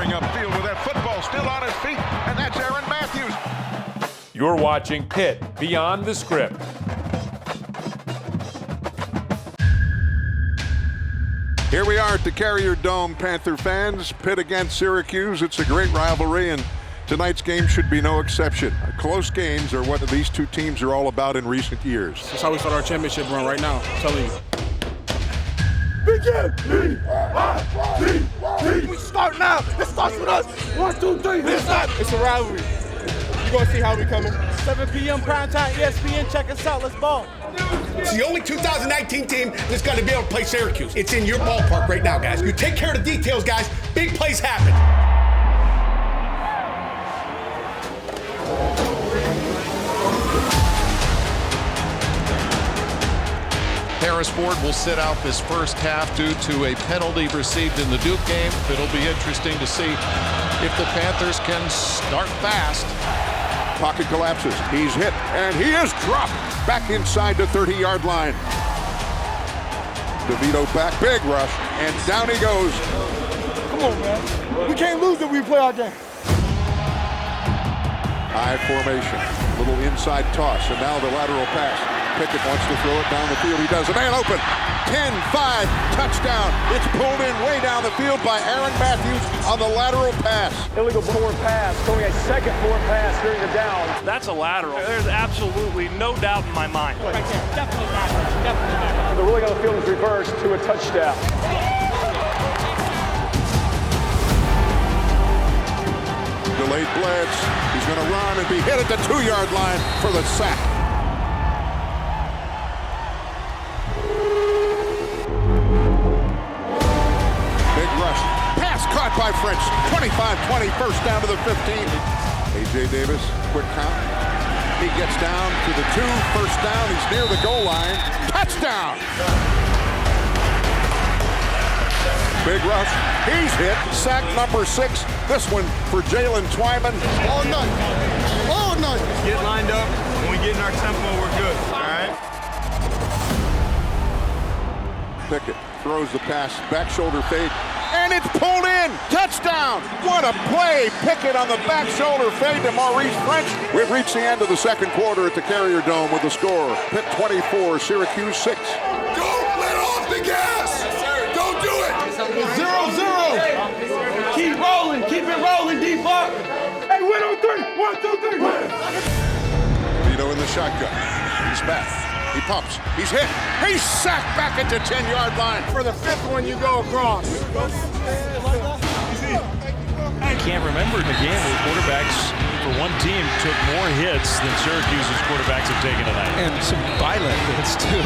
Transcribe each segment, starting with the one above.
soaring upfield with that football still on his feet, and that's Aaron Matthews. You're watching Pitt Beyond the Script. Here we are at the Carrier Dome, Panther fans. Pitt against Syracuse. It's a great rivalry, and tonight's game should be no exception. Close games are what these two teams are all about in recent years. That's how we start our championship run right now, I'm telling you. We start now. It starts with us. 1, 2, 3. It's a rivalry. You're going to see how we coming. 7 p.m. primetime, ESPN. Check us out. Let's ball. It's the only 2019 team that's going to be able to play Syracuse. It's in your ballpark right now, guys. You take care of the details, guys. Big plays happen. Harris Ford will sit out this first half due to a penalty received in the Duke game. It'll be interesting to see if the Panthers can start fast. Pocket collapses. He's hit, and he is dropped back inside the 30-yard line. DeVito back, big rush, and down he goes. Come on, man. We can't lose if we play our game. High formation, little inside toss, and now the lateral pass. Pickett wants to throw it down the field. He does. A man open. 10-5, touchdown. It's pulled in way down the field by Aaron Matthews on the lateral pass. Illegal forward pass, throwing a second forward pass during the down. That's a lateral. There's absolutely no doubt in my mind. Right there. Definitely lateral. The ruling on the field is reversed to a touchdown. Delayed blitz. He's going to run and be hit at the 2-yard line for the sack. Big rush. Pass caught by French. 25-20, first down to the 15. A.J. Davis, quick count. He gets down to the 2, first down. He's near the goal line. Touchdown! Big rush. He's hit. Sack number 6. This one for Jalen Twyman. All night. All night. Get lined up. When we get in our tempo, we're good. All right? Pickett throws the pass, back shoulder fade, and it's pulled in. Touchdown! What a play! Pickett on the back shoulder fade to Maurice French. We've reached the end of the second quarter at the Carrier Dome with the score. Pitt 24, Syracuse 6. Don't let off the gas. Don't do it. 0-0. Keep rolling. Keep it rolling, D-Buck. Hey, win on 3. 1, 2, 3. Win. Vito in the shotgun. He's back. He pumps. He's hit. He's sacked back at the 10-yard line. For the 5th one, you go across. I can't remember in the game where quarterbacks for one team took more hits than Syracuse's quarterbacks have taken tonight. And some violent hits, too.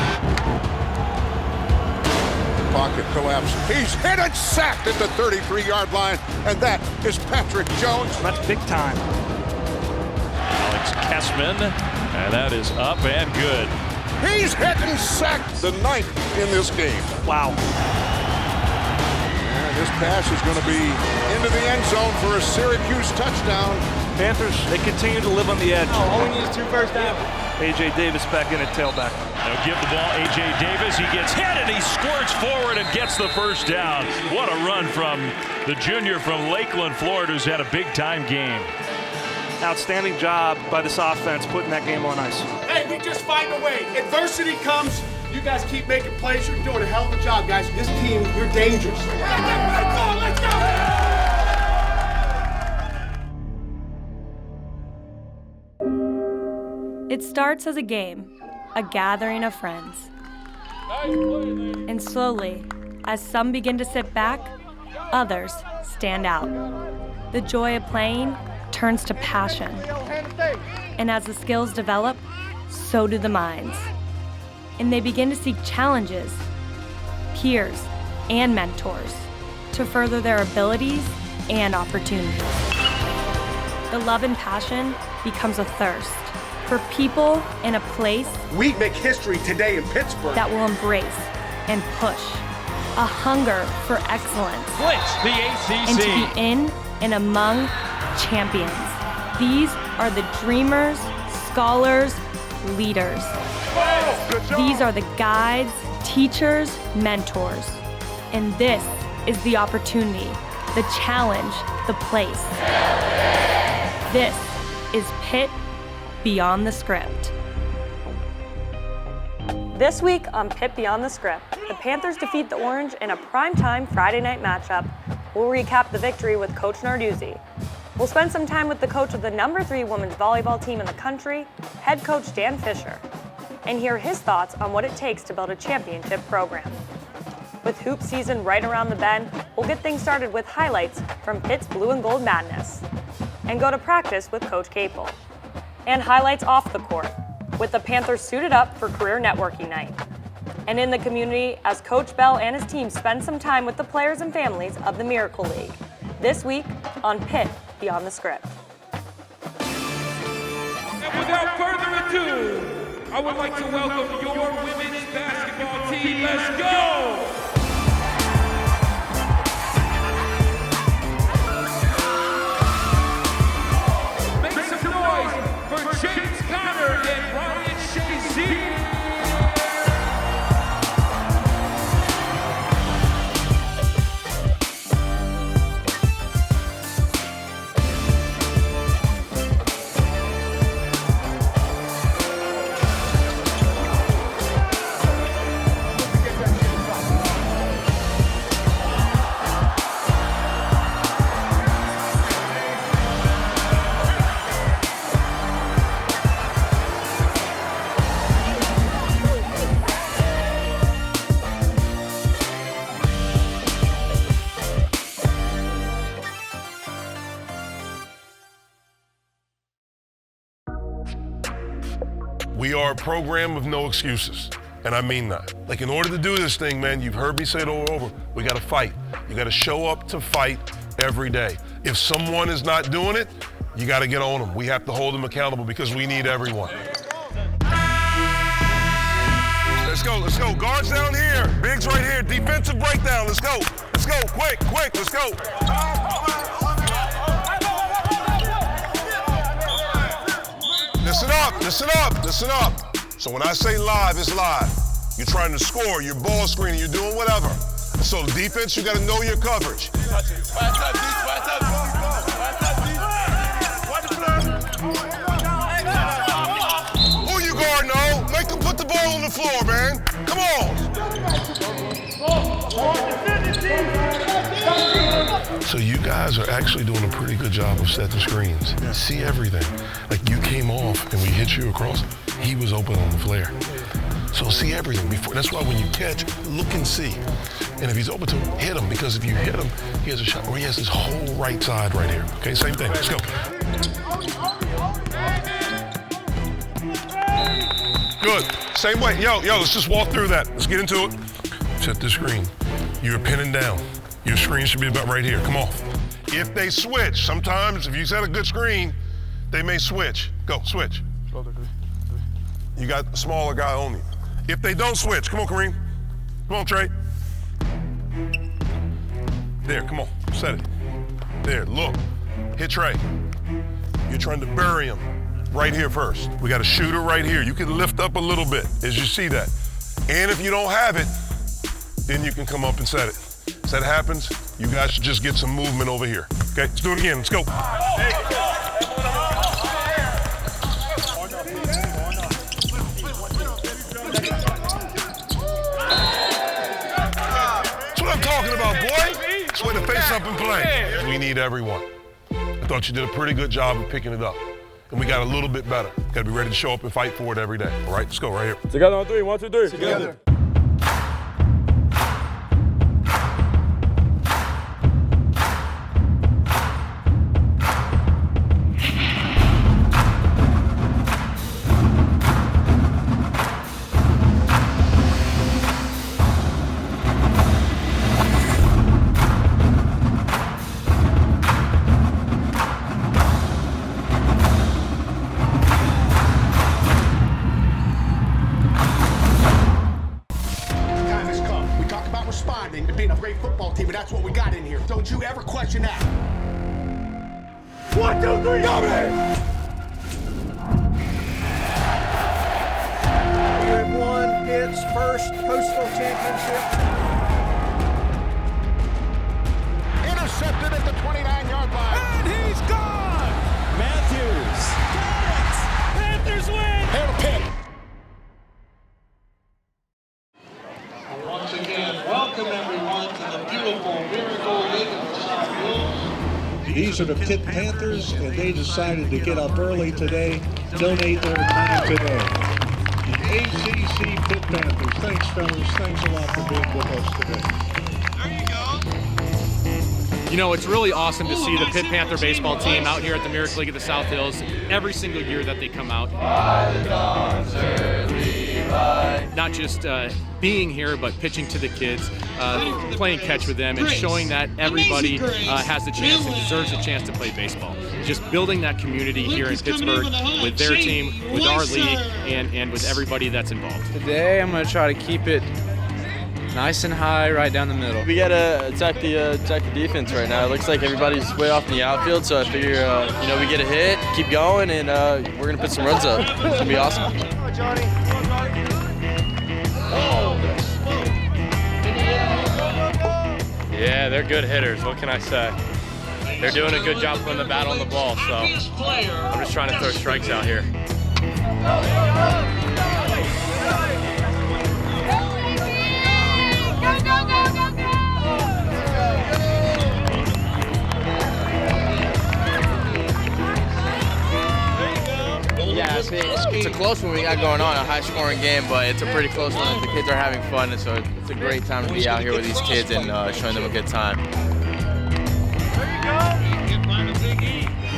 Pocket collapse. He's hit and sacked at the 33-yard line, and that is Patrick Jones. That's big time. Alex Kessman, and that is up and good. He's hit and sacked, the 9th in this game. Wow. And this pass is going to be into the end zone for a Syracuse touchdown. Panthers, they continue to live on the edge. All we need is 2 first downs. A.J. Davis back in at tailback. They'll give the ball A.J. Davis. He gets hit and he squirts forward and gets the first down. What a run from the junior from Lakeland, Florida, who's had a big-time game. Outstanding job by this offense putting that game on ice. Hey, we just find a way. Adversity comes. You guys keep making plays. You're doing a hell of a job, guys. This team, you're dangerous. Let's go! It starts as a game, a gathering of friends. And slowly, as some begin to sit back, others stand out. The joy of playing turns to passion. And as the skills develop, so do the minds. And they begin to seek challenges, peers, and mentors to further their abilities and opportunities. The love and passion becomes a thirst for people in a place We make history today in Pittsburgh. that will embrace and push, a hunger for excellence, Clinch the and to ACC. be in and among champions. These are the dreamers, scholars, leaders. These are the guides, teachers, mentors. And this is the opportunity the challenge, the place. This is Pitt Beyond the Script. This week on Pitt Beyond the Script, the Panthers defeat the Orange in a primetime Friday night matchup. We'll recap the victory with Coach Narduzzi. We'll spend some time with the coach of the #3 women's volleyball team in the country, head coach Dan Fisher, and hear his thoughts on what it takes to build a championship program. With hoop season right around the bend, we'll get things started with highlights from Pitt's Blue and Gold Madness, and go to practice with Coach Capel. And highlights off the court, with the Panthers suited up for career networking night. And in the community, as Coach Bell and his team spend some time with the players and families of the Miracle League. This week on Pitt Beyond the Script. And without further ado, I would like to welcome your women's basketball team. Let's go! Make some noise for James Conner and Ryan Shazier. We are a program of no excuses, and I mean that. Like, in order to do this thing, man, you've heard me say it over and over, we gotta fight. You gotta show up to fight every day. If someone is not doing it, you gotta get on them. We have to hold them accountable because we need everyone. Let's go, let's go. Guards down here, bigs right here, defensive breakdown, let's go. Let's go, quick, let's go. Listen up. So when I say live, it's live. You're trying to score, you're ball screening, you're doing whatever. So defense, you gotta know your coverage. Who you guard, no? Make them put the ball on the floor, man. Come on. So you guys are actually doing a pretty good job of setting screens. See everything. Like, you came off and we hit you across, he was open on the flare. So see everything before. That's why when you catch, look and see. And if he's open to him, hit him, because if you hit him, he has a shot where he has his whole right side right here. Okay, same thing, let's go. Good, same way. Yo, let's just walk through that. Let's get into it. Set the screen. You're pinning down. Your screen should be about right here. Come off. If they switch, sometimes if you set a good screen, they may switch. Go, switch. You got a smaller guy only. If they don't switch, come on, Kareem. Come on, Trey. There, come on, set it. There, look, hit Trey. You're trying to bury him right here first. We got a shooter right here. You can lift up a little bit as you see that. And if you don't have it, then you can come up and set it. As that happens, you guys should just get some movement over here. Okay, let's do it again, let's go. That's what I'm talking about, boy. It's way to face up and play. We need everyone. I thought you did a pretty good job of picking it up. And we got a little bit better. Got to be ready to show up and fight for it every day. All right, let's go right here. Together on three, 1, 2, 3. Together. And being a great football team, and that's what we got in here. Don't you ever question that. 1, 2, 3, go, man! We have won Pitt's first Coastal Championship. Intercepted These are the Pitt Panthers, and they decided to get up early today, donate their time today. The ACC Pitt Panthers. Thanks, fellas. Thanks a lot for being with us today. There you go. You know, it's really awesome to see the Pitt Panther baseball team out here at the Miracle League of the South Hills every single year that they come out. Not just being here, but pitching to the kids, playing catch with them, and showing that everybody has the chance and deserves a chance to play baseball. Just building that community here in Pittsburgh with their team, with our league, and with everybody that's involved. Today I'm going to try to keep it nice and high right down the middle. We got to attack the defense right now. It looks like everybody's way off in the outfield, so I figure we get a hit, keep going, and we're going to put some runs up. It's going to be awesome. Come on, Johnny. Yeah, they're good hitters. What can I say? They're doing a good job putting the bat on the ball, so I'm just trying to throw strikes out here. Yeah, it's a close one we got going on, a high-scoring game, but it's a pretty close one. The kids are having fun, and so it's a great time to be out here with these kids and showing them a good time.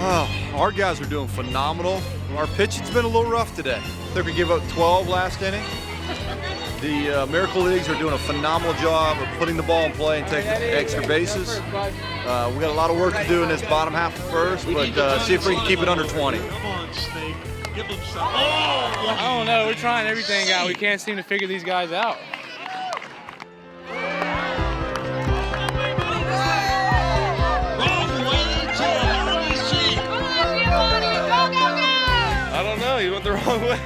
Oh, our guys are doing phenomenal. Our pitching's been a little rough today. I think we gave up 12 last inning. The Miracle Leagues are doing a phenomenal job of putting the ball in play and taking extra bases. We got a lot of work to do in this bottom half of first, but see if we can keep it under 20. I don't know. We're trying everything out. We can't seem to figure these guys out. I don't know. You went the wrong way.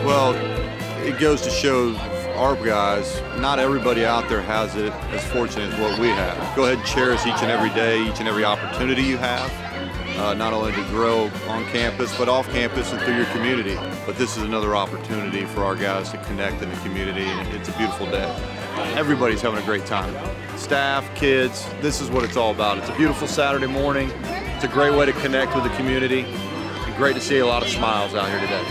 Well, it goes to show our guys, not everybody out there has it as fortunate as what we have. Go ahead and cherish each and every day, each and every opportunity you have. Not only to grow on campus, but off campus and through your community. But this is another opportunity for our guys to connect in the community, and it's a beautiful day. Everybody's having a great time. Staff, kids, this is what it's all about. It's a beautiful Saturday morning. It's a great way to connect with the community. And great to see a lot of smiles out here today.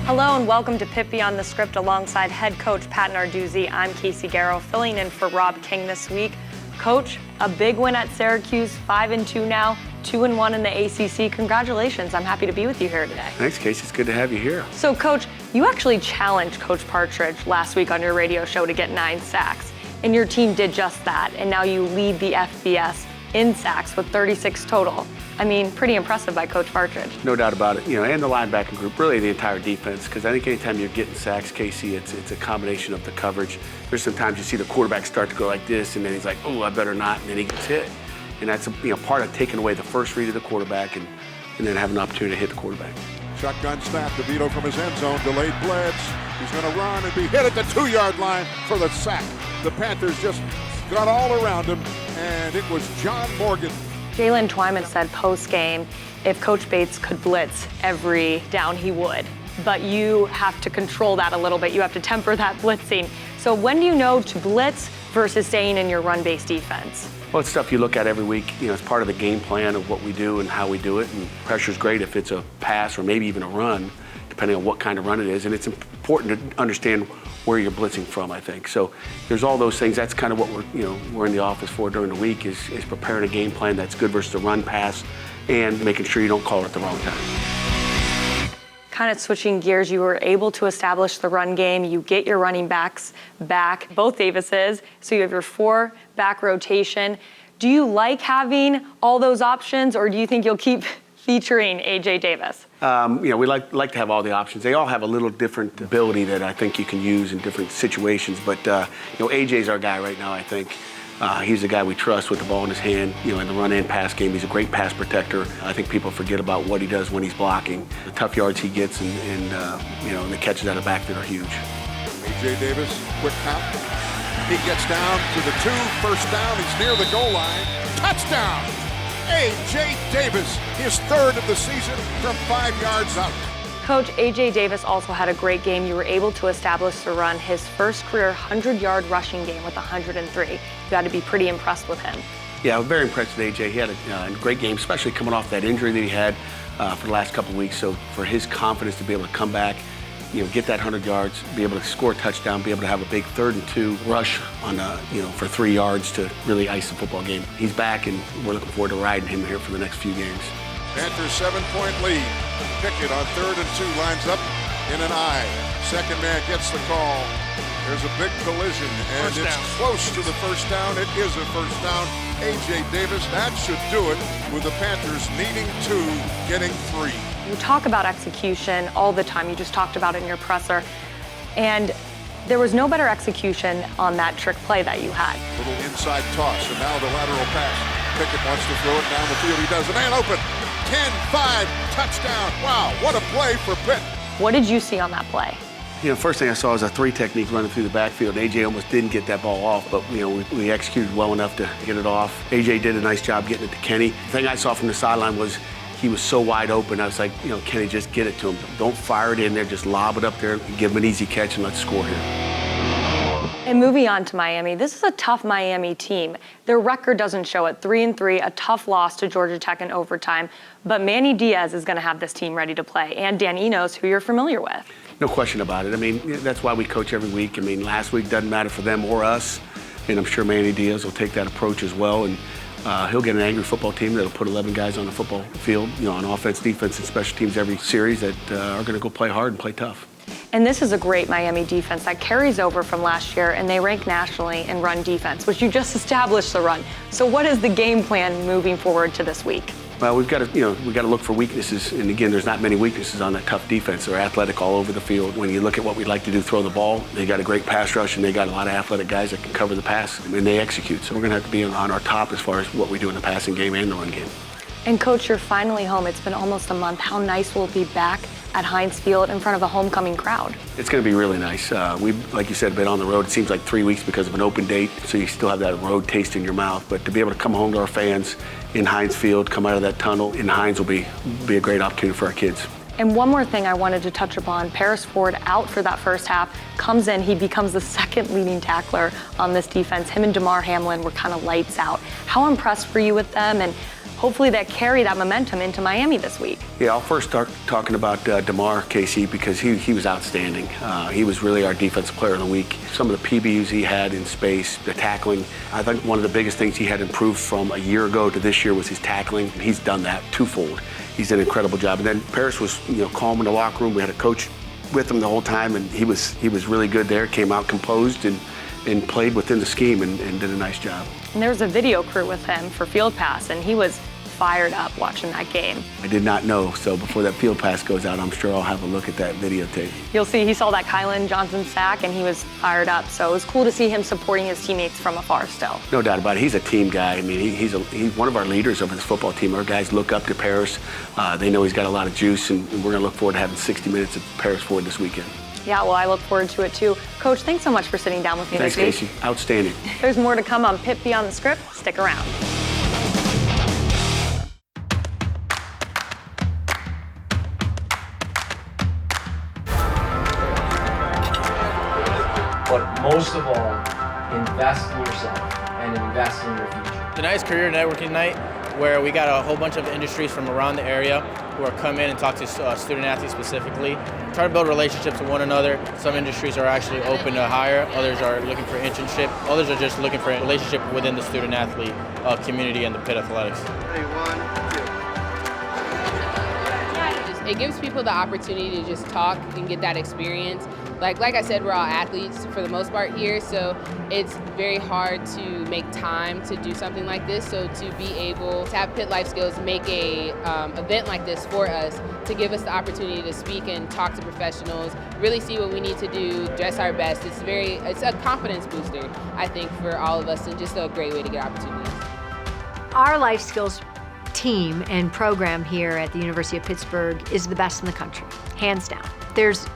Hello and welcome to Pitt Beyond the Script alongside head coach Pat Narduzzi. I'm Casey Garrow, filling in for Rob King this week. Coach, a big win at Syracuse, 5-2 now, 2-1 in the ACC. Congratulations, I'm happy to be with you here today. Thanks, Casey, it's good to have you here. So Coach, you actually challenged Coach Partridge last week on your radio show to get 9 sacks, and your team did just that, and now you lead the FBS in sacks with 36 total. I mean, pretty impressive by Coach Partridge. No doubt about it, and the linebacking group, really the entire defense, because I think anytime you're getting sacks, Casey, it's a combination of the coverage. There's sometimes you see the quarterback start to go like this, and then he's like, oh, I better not, and then he gets hit. And that's part of taking away the first read of the quarterback and then having an opportunity to hit the quarterback. Shotgun snap, DeVito from his end zone, delayed blitz. He's going to run and be hit at the 2-yard line for the sack. The Panthers just got all around him, and it was John Morgan. Jalen Twyman said post-game, if Coach Bates could blitz every down, he would. But you have to control that a little bit. You have to temper that blitzing. So when do you know to blitz versus staying in your run-based defense? Well, it's stuff you look at every week. It's part of the game plan of what we do and how we do it. And pressure's great if it's a pass or maybe even a run, depending on what kind of run it is. And it's important to understand where you're blitzing from, I think. So there's all those things. That's kind of what we're in the office for during the week is preparing a game plan that's good versus the run pass and making sure you don't call it at the wrong time. Kind of switching gears, you were able to establish the run game. You get your running backs back, both Davises, so you have your 4 back rotation. Do you like having all those options, or do you think you'll keep featuring A.J. Davis? We like to have all the options. They all have a little different ability that I think you can use in different situations. But AJ's our guy right now. I think he's the guy we trust with the ball in his hand. In the run and pass game, he's a great pass protector. I think people forget about what he does when he's blocking, the tough yards he gets, and the catches out of the backfield are huge. A.J. Davis, quick count. He gets down to the 2, first down. He's near the goal line. Touchdown! A.J. Davis, his 3rd of the season from 5 yards out. Coach, A.J. Davis also had a great game. You were able to establish the run, his first career 100-yard rushing game with 103. You got to be pretty impressed with him. Yeah, I'm very impressed with A.J. He had a great game, especially coming off that injury that he had for the last couple of weeks. So for his confidence to be able to come back, get that 100 yards, be able to score a touchdown, be able to have a big 3rd and 2 rush on, for 3 yards to really ice the football game. He's back, and we're looking forward to riding him here for the next few games. Panthers 7-point lead. Pickett on 3rd and 2 lines up in an I. Second man gets the call. There's a big collision, and it's close to the first down. It is a first down. A.J. Davis, that should do it with the Panthers needing 2, getting 3. You talk about execution all the time. You just talked about it in your presser. And there was no better execution on that trick play that you had. Little inside toss, and now the lateral pass. Pickett wants to throw it down the field. He does. A man open. 10-5, touchdown. Wow, what a play for Pitt. What did you see on that play? First thing I saw was a 3 technique running through the backfield. A.J. almost didn't get that ball off, but, we executed well enough to get it off. A.J. did a nice job getting it to Kenny. The thing I saw from the sideline was he was so wide open. I was like, Kenny, just get it to him. Don't fire it in there. Just lob it up there and give him an easy catch and let's score here. And moving on to Miami, this is a tough Miami team. Their record doesn't show it. 3-3, a tough loss to Georgia Tech in overtime. But Manny Diaz is going to have this team ready to play, and Dan Enos, who you're familiar with. No question about it. That's why we coach every week. Last week doesn't matter for them or us, and I'm sure Manny Diaz will take that approach as well. And he'll get an angry football team that'll put 11 guys on the football field, on offense, defense, and special teams every series that are going to go play hard and play tough. And this is a great Miami defense that carries over from last year, and they rank nationally in run defense, which you just established the run. So what is the game plan moving forward to this week? Well, we've got to look for weaknesses, and again, there's not many weaknesses on that tough defense. They're athletic all over the field. When you look at what we'd like to do, throw the ball, they got a great pass rush, and they got a lot of athletic guys that can cover the pass, and they execute. So we're going to have to be on our top as far as what we do in the passing game and the run game. And Coach, you're finally home. It's been almost a month. How nice will it be back at Heinz Field in front of a homecoming crowd? It's going to be really nice. We've, like you said, been on the road. It seems like 3 weeks because of an open date, so you still have that road taste in your mouth. But to be able to come home to our fans in Heinz Field, come out of that tunnel in Heinz will be a great opportunity for our kids. And one more thing I wanted to touch upon. Paris Ford out for that first half, comes in, he becomes the second leading tackler on this defense. Him and DeMar Hamlin were kind of lights out. How impressed were you with them? And hopefully that carry that momentum into Miami this week. Yeah, I'll first start talking about DeMar, Casey, because he was outstanding. He was really our defensive player of the week. Some of the PBUs he had in space, the tackling. I think one of the biggest things he had improved from a year ago to this year was his tackling. He's done that twofold. He's done an incredible job. And then Paris was, calm in the locker room. We had a coach with him the whole time, and he was really good there. Came out composed and played within the scheme and did a nice job. And there was a video crew with him for Field Pass, and he was fired up watching that game. I did not know, so before that Field Pass goes out, I'm sure I'll have a look at that videotape. You'll see he saw that Kylan Johnson sack, and he was fired up. So it was cool to see him supporting his teammates from afar still. No doubt about it. He's a team guy. He's one of our leaders of his football team. Our guys look up to Paris. They know he's got a lot of juice, and we're going to look forward to having 60 minutes of Paris Ford this weekend. Yeah, well, I look forward to it too. Coach, thanks so much for sitting down with me this week. Thanks, Casey. Outstanding. There's more to come on Pitt Beyond the Script. Stick around. But most of all, invest in yourself and invest in your future. Tonight's career networking night, where we got a whole bunch of industries from around the area who are come in and talk to student athletes specifically. Try to build relationships with one another. Some industries are actually open to hire, others are looking for internship, others are just looking for a relationship within the student athlete community and the Pitt Athletics. It gives people the opportunity to just talk and get that experience. Like I said, we're all athletes for the most part here, so it's very hard to make time to do something like this. So to be able to have Pitt Life Skills make a event like this for us, to give us the opportunity to speak and talk to professionals, really see what we need to do, dress our best. It's a confidence booster, I think, for all of us, and just a great way to get opportunities. Our life skills team and program here at the University of Pittsburgh is the best in the country, hands down. There's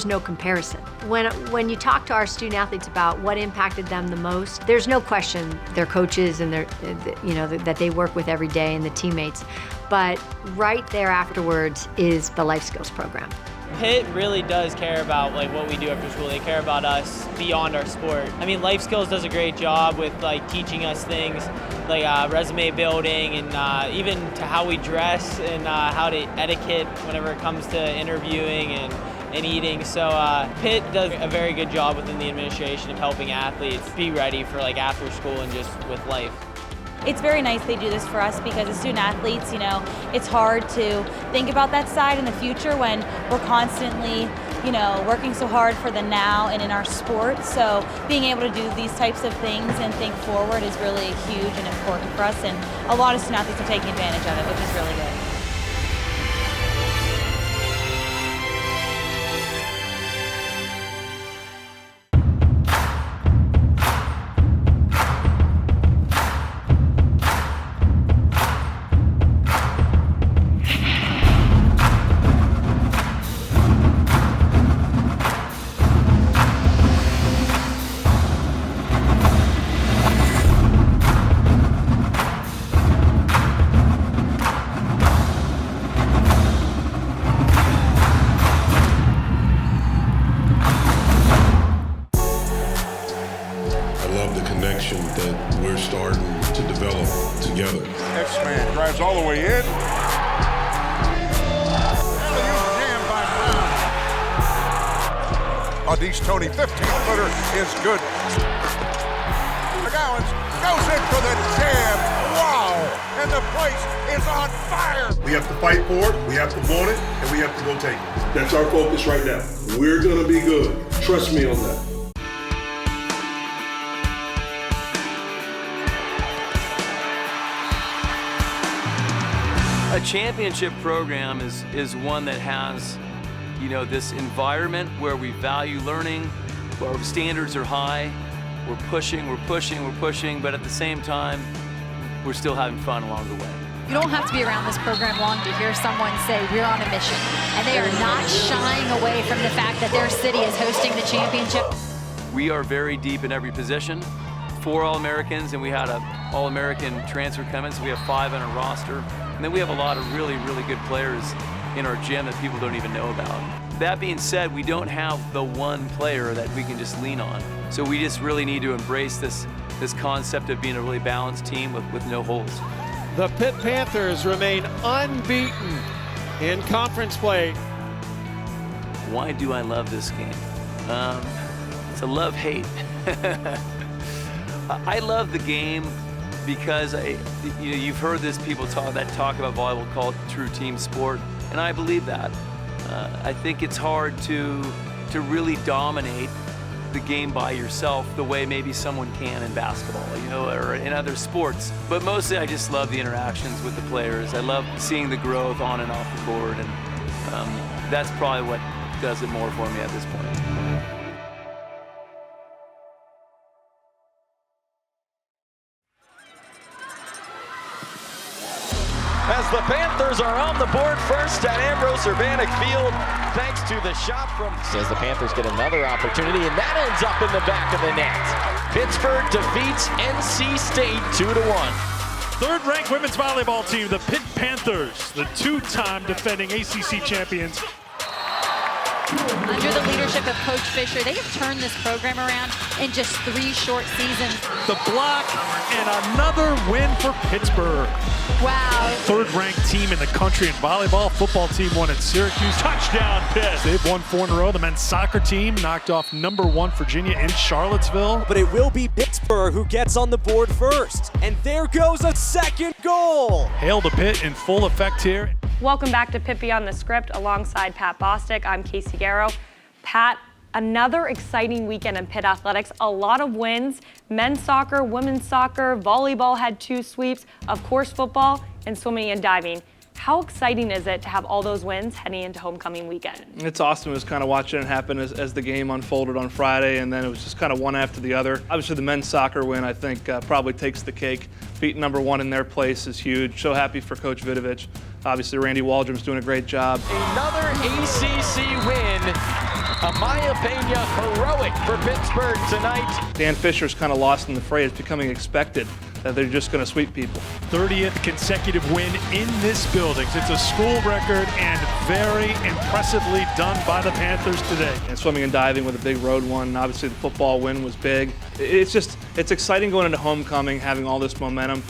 no comparison. when you talk to our student athletes about what impacted them the most, there's no question their coaches and their, that they work with every day and the teammates. But right there afterwards is the life skills program. Pitt really does care about what we do after school. They care about us beyond our sport. I mean, Life Skills does a great job with teaching us things like resume building and even to how we dress and how to etiquette whenever it comes to interviewing and eating. So Pitt does a very good job within the administration of helping athletes be ready for after school and just with life. It's very nice they do this for us because as student athletes, it's hard to think about that side in the future when we're constantly, working so hard for the now and in our sport. So being able to do these types of things and think forward is really huge and important for us, and a lot of student athletes are taking advantage of it, which is really good. That we're starting to develop together. X-Man drives all the way in. Jammed by Brown. Audis Tony, 15-footer is good. McGowan's goes in for the jam. Wow! And the place is on fire. We have to fight for it, we have to want it, and we have to go take it. That's our focus right now. We're going to be good. Trust me on that. A championship program is one that has, this environment where we value learning, where our standards are high, we're pushing, but at the same time, we're still having fun along the way. You don't have to be around this program long to hear someone say we're on a mission, and they are not shying away from the fact that their city is hosting the championship. We are very deep in every position. 4 All-Americans, and we had an All-American transfer come in, so we have 5 on our roster. And then we have a lot of really, really good players in our gym that people don't even know about. That being said, we don't have the one player that we can just lean on. So we just really need to embrace this concept of being a really balanced team with no holes. The Pitt Panthers remain unbeaten in conference play. Why do I love this game? It's a love-hate. I love the game because you've heard this people talk about volleyball called true team sport, and I believe that. I think it's hard to really dominate the game by yourself the way maybe someone can in basketball, or in other sports. But mostly I just love the interactions with the players. I love seeing the growth on and off the court, and that's probably what does it more for me at this point. As the Panthers are on the board first at Ambrose Urbanic Field, thanks to the shot from... As the Panthers get another opportunity, and that ends up in the back of the net. Pittsburgh defeats NC State 2-1. Third-ranked women's volleyball team, the Pitt Panthers, the 2-time defending ACC champions. Under the leadership of Coach Fisher, they have turned this program around in just 3 short seasons. The block and another win for Pittsburgh. Wow. Third-ranked team in the country in volleyball. Football team won at Syracuse. Touchdown, Pitt. They've won 4 in a row. The men's soccer team knocked off #1 Virginia in Charlottesville. But it will be Pittsburgh who gets on the board first. And there goes a second goal. Hail to Pitt in full effect here. Welcome back to Pitt Beyond the Script alongside Pat Bostic. I'm Casey Garrow. Pat, another exciting weekend in Pitt athletics. A lot of wins. Men's soccer, women's soccer, volleyball had 2 sweeps, of course football, and swimming and diving. How exciting is it to have all those wins heading into homecoming weekend? It's awesome. It was kind of watching it happen as the game unfolded on Friday, and then it was just kind of one after the other. Obviously, the men's soccer win, I think, probably takes the cake. Beating #1 in their place is huge. So happy for Coach Vidovich. Obviously, Randy Waldrom's doing a great job. Another ACC win Amaya Pena heroic for Pittsburgh tonight. Dan Fisher's kind of lost in the fray. It's becoming expected that they're just going to sweep people. 30th consecutive win in this building. It's a school record and very impressively done by the Panthers today. And swimming and diving with a big road one. And obviously the football win was big. It's exciting going into homecoming, having all this momentum.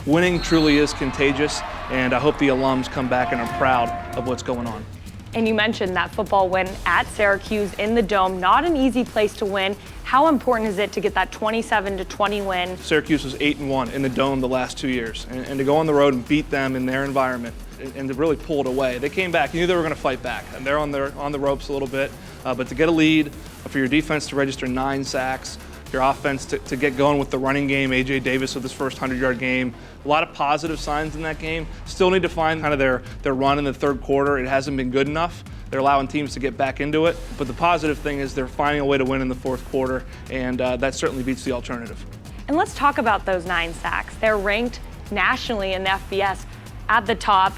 Winning truly is contagious, and I hope the alums come back and are proud of what's going on. And you mentioned that football win at Syracuse in the Dome, not an easy place to win. How important is it to get that 27-20 win? Syracuse was 8-1 in the Dome the last 2 years, and to go on the road and beat them in their environment and to really pull it away. They came back, you knew they were going to fight back, and they're on the ropes a little bit, but to get a lead, for your defense to register 9 sacks, your offense to get going with the running game, A.J. Davis with his first 100-yard game. A lot of positive signs in that game. Still need to find kind of their run in the third quarter. It hasn't been good enough. They're allowing teams to get back into it. But the positive thing is they're finding a way to win in the fourth quarter, and that certainly beats the alternative. And let's talk about those 9 sacks. They're ranked nationally in the FBS at the top,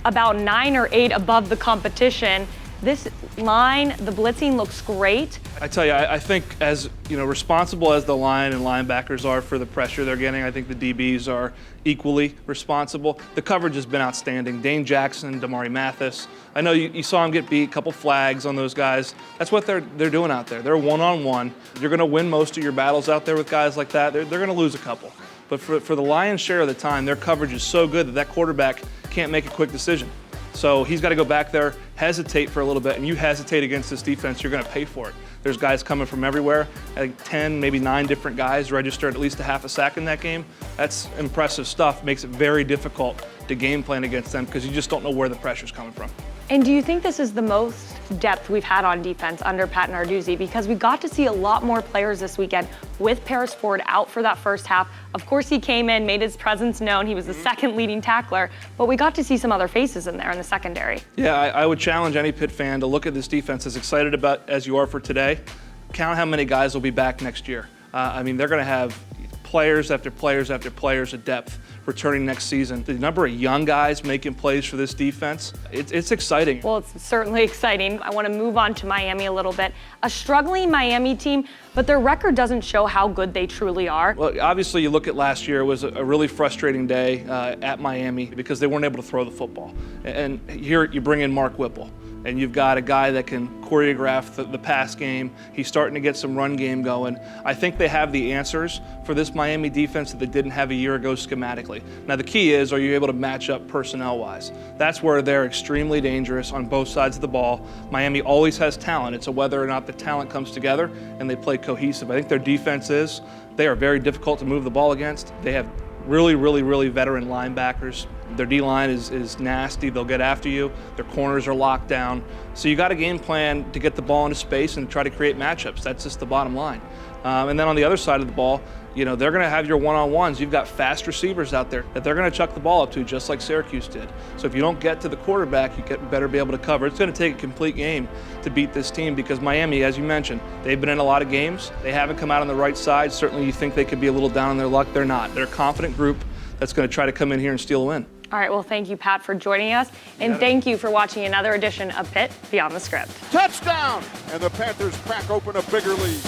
about 9 or 8 above the competition. This line, the blitzing looks great. I tell you, I think as responsible as the line and linebackers are for the pressure they're getting, I think the DBs are equally responsible. The coverage has been outstanding. Dane Jackson, Damari Mathis. I know you saw him get beat, a couple flags on those guys. That's what they're doing out there. They're one-on-one. You're going to win most of your battles out there with guys like that. They're going to lose a couple. But for the lion's share of the time, their coverage is so good that quarterback can't make a quick decision. So he's got to go back there, hesitate for a little bit, and you hesitate against this defense, you're going to pay for it. There's guys coming from everywhere. I think 10, maybe 9 different guys registered at least a half a sack in that game. That's impressive stuff. Makes it very difficult to game plan against them because you just don't know where the pressure's coming from. And do you think this is the most depth we've had on defense under Pat Narduzzi? Because we got to see a lot more players this weekend with Paris Ford out for that first half. Of course, he came in, made his presence known. He was the second leading tackler, but we got to see some other faces in there in the secondary. Yeah, I would challenge any Pitt fan to look at this defense as excited about as you are for today. Count how many guys will be back next year. I mean, they're going to have players after players after players of depth returning next season. The number of young guys making plays for this defense, it's exciting. Well, it's certainly exciting. I want to move on to Miami a little bit. A struggling Miami team, but their record doesn't show how good they truly are. Well, obviously you look at last year, it was a really frustrating day at Miami because they weren't able to throw the football. And here you bring in Mark Whipple, and you've got a guy that can choreograph the pass game. He's starting to get some run game going. I think they have the answers for this Miami defense that they didn't have a year ago schematically. Now the key is, are you able to match up personnel-wise? That's where they're extremely dangerous on both sides of the ball. Miami always has talent. It's a whether or not the talent comes together and they play cohesive. I think their defense is, they are very difficult to move the ball against. They have really veteran linebackers. Their D-line is nasty. They'll get after you. Their corners are locked down. So you got a game plan to get the ball into space and try to create matchups. That's just the bottom line. And then on the other side of the ball, they're going to have your one-on-ones. You've got fast receivers out there that they're going to chuck the ball up to, just like Syracuse did. So if you don't get to the quarterback, you better be able to cover. It's going to take a complete game to beat this team because Miami, as you mentioned, they've been in a lot of games. They haven't come out on the right side. Certainly you think they could be a little down on their luck. They're not. They're a confident group that's going to try to come in here and steal a win. All right, well, thank you, Pat, for joining us. And thank you for watching another edition of Pitt Beyond the Script. Touchdown! And the Panthers crack open a bigger lead.